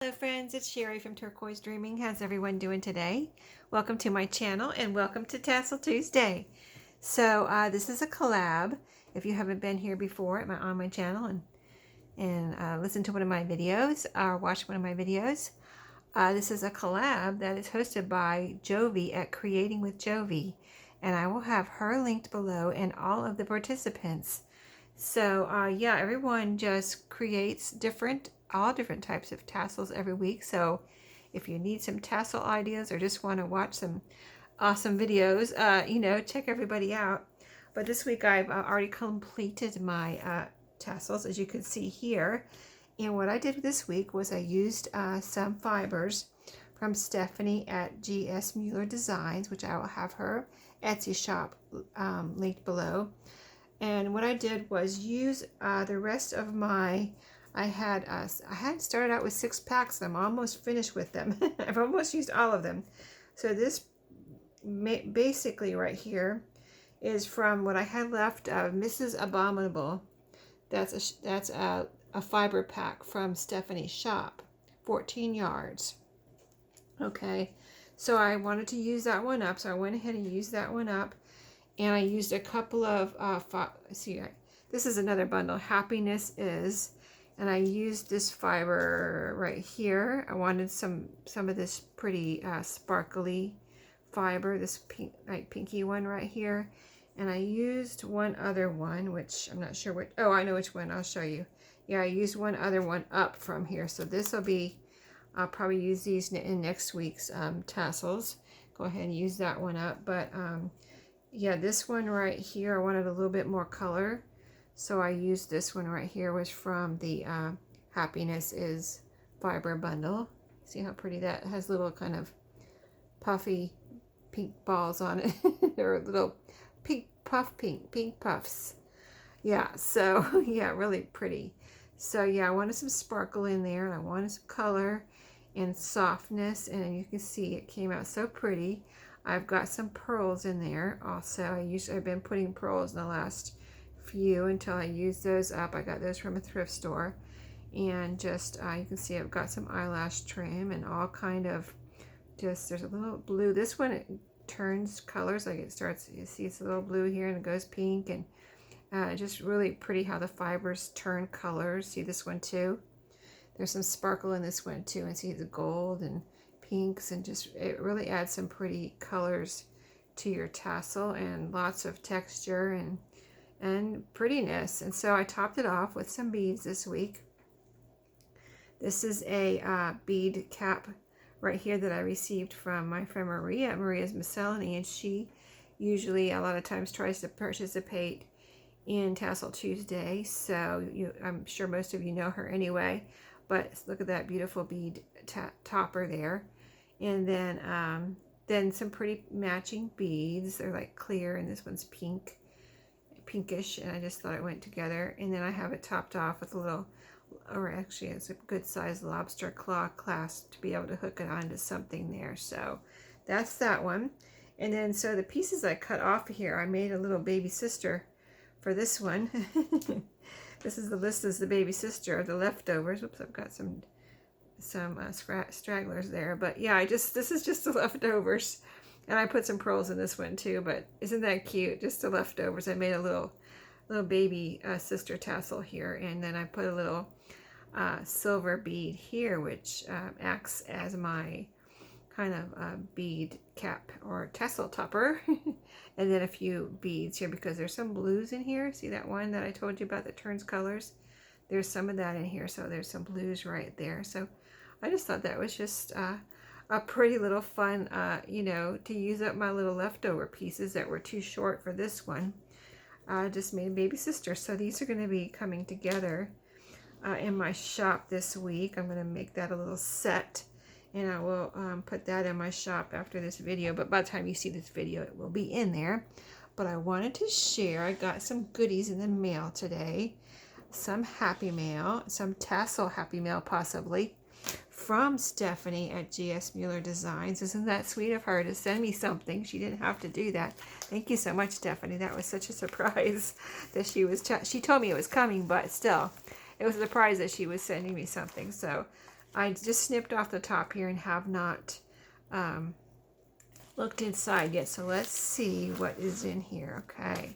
Hello friends, it's Sherry from Turquoise Dreaming. How's everyone doing today? Welcome to my channel and welcome to Tassel Tuesday. So this is a collab. If you haven't been here before on my channel and listened to one of my videos or watched one of my videos, this is a collab that is hosted by Jovi at Creating with Jovi. And I will have her linked below and all of the participants. So yeah, everyone just creates all different types of tassels every week. So if you need some tassel ideas or just want to watch some awesome videos, check everybody out. But this week I've already completed my tassels, as you can see here. And what I did this week was I used some fibers from Stephanie at GS Mueller Designs, which I will have her Etsy shop linked below. And what I did was use the rest of my, I had started out with 6 packs. I'm almost finished with them. I've almost used all of them. So this basically right here is from what I had left of Mrs. Abominable. That's a fiber pack from Stephanie's shop, 14 yards. Okay, so I wanted to use that one up, so I went ahead and used that one up. And I used a couple of, this is another bundle, Happiness Is, and I used this fiber right here. I wanted some of this pretty sparkly fiber, this pink, like pinky one right here. And I used one other one, which I'm not sure what, oh, I know which one, I'll show you. Yeah, I used one other one up from here. So this will be, I'll probably use these in next week's tassels. Go ahead and use that one up, but yeah, this one right here, I wanted a little bit more color. So I used this one right here, was from the Happiness Is fiber bundle. See how pretty that has little kind of puffy pink balls on it. They're little pink puffs. Yeah, so yeah, really pretty. So yeah, I wanted some sparkle in there and I wanted some color and softness, and you can see it came out so pretty. I've got some pearls in there also. I've been putting pearls in the last few until I use those up. I got those from a thrift store. And just, you can see I've got some eyelash trim and all kind of there's a little blue. This one, it turns colors, like it starts, you see it's a little blue here and it goes pink. And just really pretty how the fibers turn colors. See this one too? There's some sparkle in this one too. And see the gold and pinks, and just it really adds some pretty colors to your tassel and lots of texture and prettiness. And so I topped it off with some beads this week. This is a bead cap right here that I received from my friend Maria's Miscellany, and she usually a lot of times tries to participate in Tassel Tuesday, so I'm sure most of you know her anyway. But look at that beautiful bead topper there. And then some pretty matching beads. They're like clear, and this one's pinkish, and I just thought it went together. And then I have it topped off with a little, or actually it's a good sized lobster claw clasp to be able to hook it onto something there. So that's that one. And then so the pieces I cut off here, I made a little baby sister for this one. This is the baby sister, the leftovers. Oops, I've got some stragglers there, but yeah, this is just the leftovers, and I put some pearls in this one too. But isn't that cute? Just the leftovers. I made a little baby sister tassel here, and then I put a little silver bead here, which acts as my kind of bead cap or tassel topper. And then a few beads here because there's some blues in here. See that one that I told you about that turns colors? There's some of that in here, so there's some blues right there. So I just thought that was just a pretty little fun, to use up my little leftover pieces that were too short for this one. I just made a baby sister. So these are going to be coming together in my shop this week. I'm going to make that a little set, and I will put that in my shop after this video. But by the time you see this video, it will be in there. But I wanted to share, I got some goodies in the mail today. Some happy mail, some tassel happy mail possibly, from Stephanie at GS Mueller Designs. Isn't that sweet of her to send me something? She didn't have to do that. Thank you so much, Stephanie. That was such a surprise that she told me it was coming, but still, it was a surprise that she was sending me something. So I just snipped off the top here and have not looked inside yet. So let's see what is in here. Okay.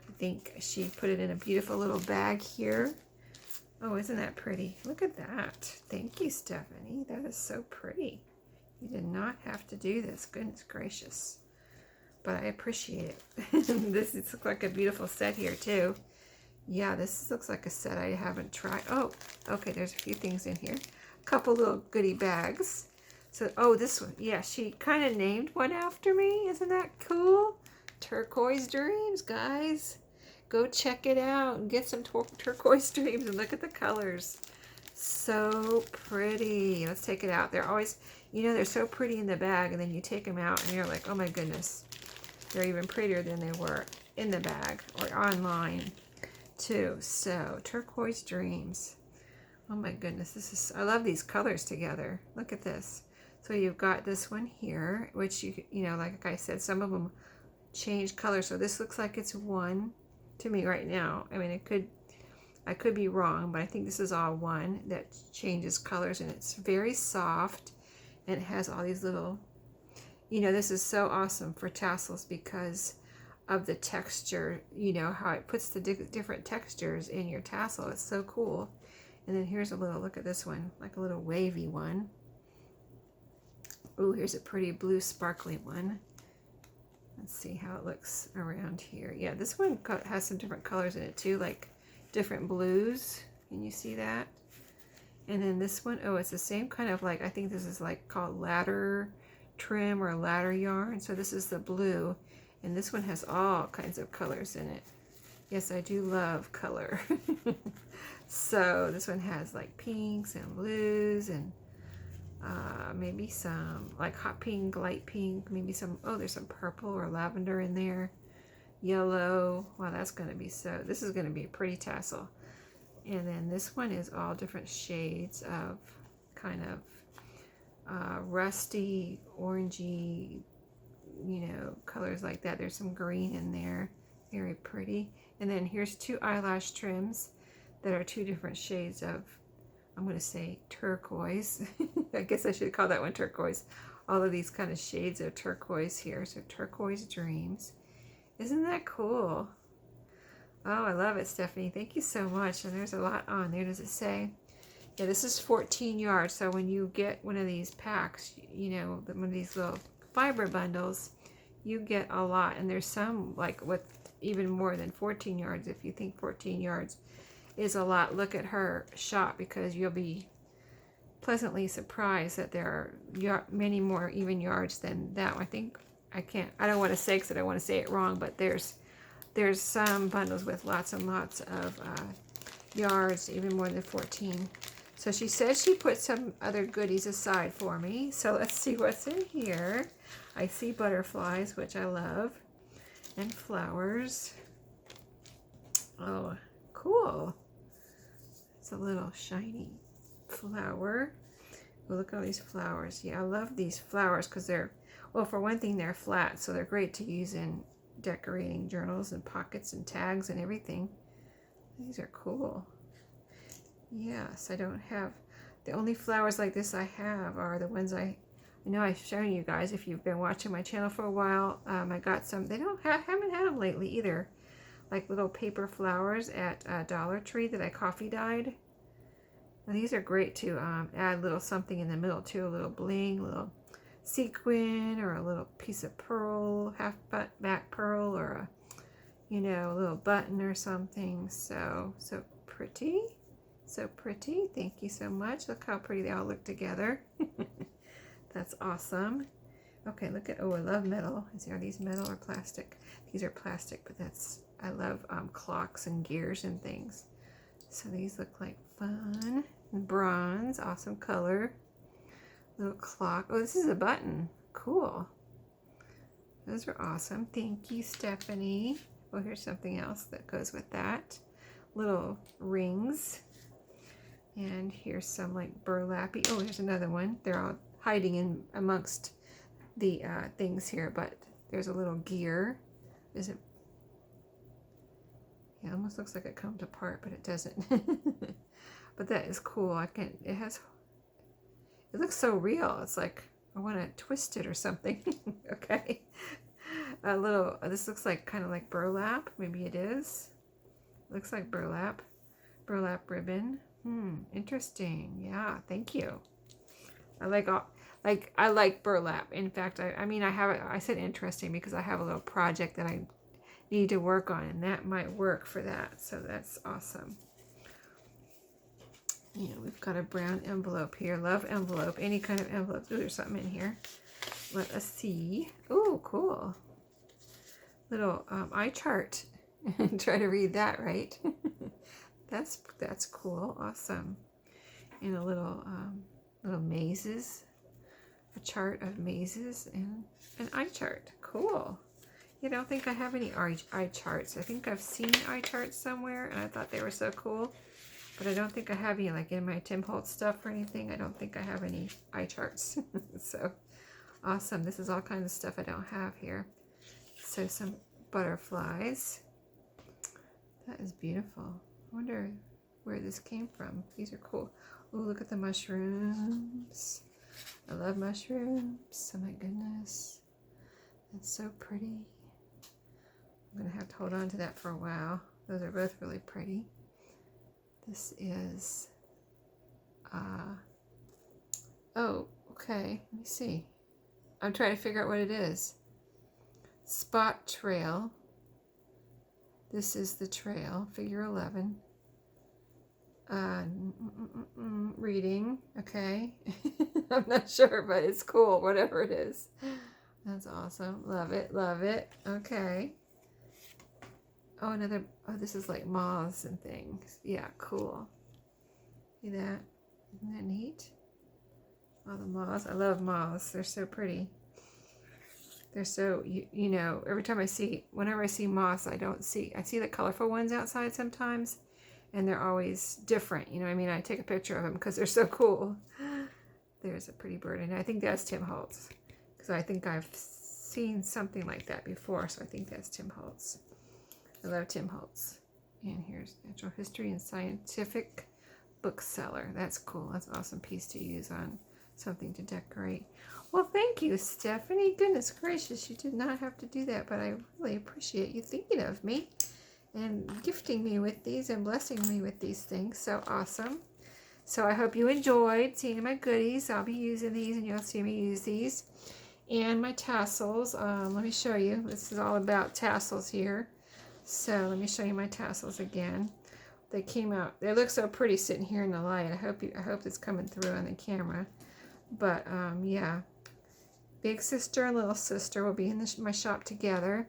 I think she put it in a beautiful little bag here. Oh, isn't that pretty? Look at that. Thank you, Stephanie. That is so pretty. You did not have to do this. Goodness gracious. But I appreciate it. This looks like a beautiful set here, too. Yeah, this looks like a set I haven't tried. Oh, okay, there's a few things in here. A couple little goodie bags. So, oh, this one. Yeah, she kind of named one after me. Isn't that cool? Turquoise Dreams, guys. Go check it out and get some turquoise dreams and look at the colors. So pretty. Let's take it out. They're always, you know, they're so pretty in the bag, and then you take them out and you're like, oh my goodness. They're even prettier than they were in the bag or online too. So turquoise dreams. Oh my goodness. I love these colors together. Look at this. So you've got this one here, which you know, like I said, some of them change color. So this looks like it's one to me right now. I mean, I could be wrong, but I think this is all one that changes colors, and it's very soft, and it has all these little, you know, this is so awesome for tassels because of the texture, you know, how it puts the different textures in your tassel. It's so cool. And then here's a little, look at this one, like a little wavy one. Oh, here's a pretty blue sparkly one. Let's see how it looks around here. Yeah, this one has some different colors in it too, like different blues. Can you see that? And then this one, oh, it's the same kind of, like, I think this is like called ladder trim or ladder yarn. So this is the blue, and this one has all kinds of colors in it. Yes, I do love color. So this one has like pinks and blues and maybe some like hot pink, light pink, maybe some, oh, there's some purple or lavender in there, yellow. Wow, that's going to be this is going to be a pretty tassel. And then this one is all different shades of kind of rusty, orangey, you know, colors like that. There's some green in there, very pretty. And then here's two eyelash trims that are two different shades of, I'm going to say turquoise. I guess I should call that one turquoise. All of these kind of shades of turquoise here. So turquoise dreams. Isn't that cool? Oh, I love it, Stephanie. Thank you so much. And there's a lot on there. Does it say? Yeah, this is 14 yards. So when you get one of these packs, you know, one of these little fiber bundles, you get a lot. And there's some like with even more than 14 yards. If you think 14 yards is a lot, look at her shop, because you'll be pleasantly surprised that there are many more even yards than that. I think I don't want to say because I don't want to say it wrong, but there's some bundles with lots and lots of yards, even more than 14. So she says she put some other goodies aside for me. So let's see what's in here. I see butterflies, which I love, and flowers. Oh, cool. It's a little shiny flower. Oh, look at all these flowers. Yeah, I love these flowers because they're, well, for one thing, they're flat, so they're great to use in decorating journals and pockets and tags and everything. These are cool. Yes, I don't have, the only flowers like this I have are the ones I know I've shown you guys if you've been watching my channel for a while. I got some, they haven't had them lately either, like little paper flowers at Dollar Tree that I coffee dyed. And these are great to add a little something in the middle too, a little bling, a little sequin, or a little piece of pearl, half back pearl, or a, you know, a little button or something. So pretty, so pretty. Thank you so much. Look how pretty they all look together. That's awesome. Okay, look at, oh, I love metal. Are these metal or plastic? These are plastic, but I love clocks and gears and things. So these look like fun. Bronze, awesome color. Little clock. Oh, this is a button. Cool. Those are awesome. Thank you, Stephanie. Oh, here's something else that goes with that. Little rings. And here's some like burlappy. Oh, here's another one. They're all hiding in amongst the things here, but there's a little gear. Is it? Yeah, it almost looks like it comes apart, but it doesn't. But that is cool. It has It looks so real. It's like I want to twist it or something. Okay. A little, this looks like kind of like burlap. Maybe it is. Looks like burlap. Burlap ribbon. Interesting. Yeah, thank you. I like burlap. In fact, I mean, I said interesting because I have a little project that I need to work on, and that might work for that. So that's awesome. Yeah, we've got a brown envelope here. Love envelope. Any kind of envelope. Ooh, there's something in here. Let us see. Ooh, cool. Little eye chart. Try to read that right. That's cool. Awesome. And a little mazes. A chart of mazes and an eye chart. Cool. You don't think I have any eye charts. I think I've seen eye charts somewhere, and I thought they were so cool. But I don't think I have any, like in my Tim Holtz stuff or anything. I don't think I have any eye charts. So awesome. This is all kinds of stuff I don't have here. So some butterflies. That is beautiful. I wonder where this came from. These are cool. Oh, look at the mushrooms. I love mushrooms. Oh my goodness. That's so pretty. I'm going to have to hold on to that for a while. Those are both really pretty. This is, oh, okay. Let me see. I'm trying to figure out what it is. Spot trail. This is the trail, figure 11. Reading, okay. I'm not sure, but it's cool, whatever it is. That's awesome. Love it, love it. Okay. Oh, this is like moths and things. Yeah, cool. See that? Isn't that neat? All the moths. I love moths. They're so pretty. They're so, you know, whenever I see moths, I see the colorful ones outside sometimes, and they're always different. You know what I mean? I take a picture of them because they're so cool. There's a pretty bird, and I think that's Tim Holtz, because I think I've seen something like that before, so I think that's Tim Holtz. I love Tim Holtz. And here's Natural History and Scientific Bookseller. That's cool. That's an awesome piece to use on something to decorate. Well, thank you, Stephanie. Goodness gracious, you did not have to do that, but I really appreciate you thinking of me and gifting me with these and blessing me with these things. So awesome. So I hope you enjoyed seeing my goodies. I'll be using these, and you'll see me use these. And my tassels. Let me show you. This is all about tassels here. So let me show you my tassels again. They came out. They look so pretty sitting here in the light. I hope it's coming through on the camera. But yeah, big sister and little sister will be in my shop together.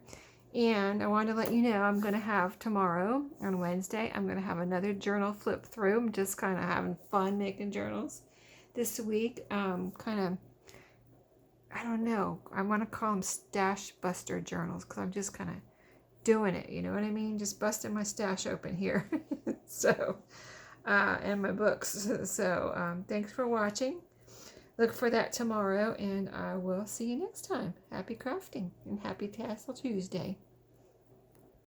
And I wanted to let you know I'm going to have tomorrow on Wednesday. I'm going to have another journal flip through. I'm just kind of having fun making journals this week. Kind of, I don't know. I want to call them stash buster journals because I'm just kind of doing it, you know what I mean? Just busting my stash open here. So, and my books. So, thanks for watching. Look for that tomorrow, and I will see you next time. Happy crafting and happy Tassel Tuesday.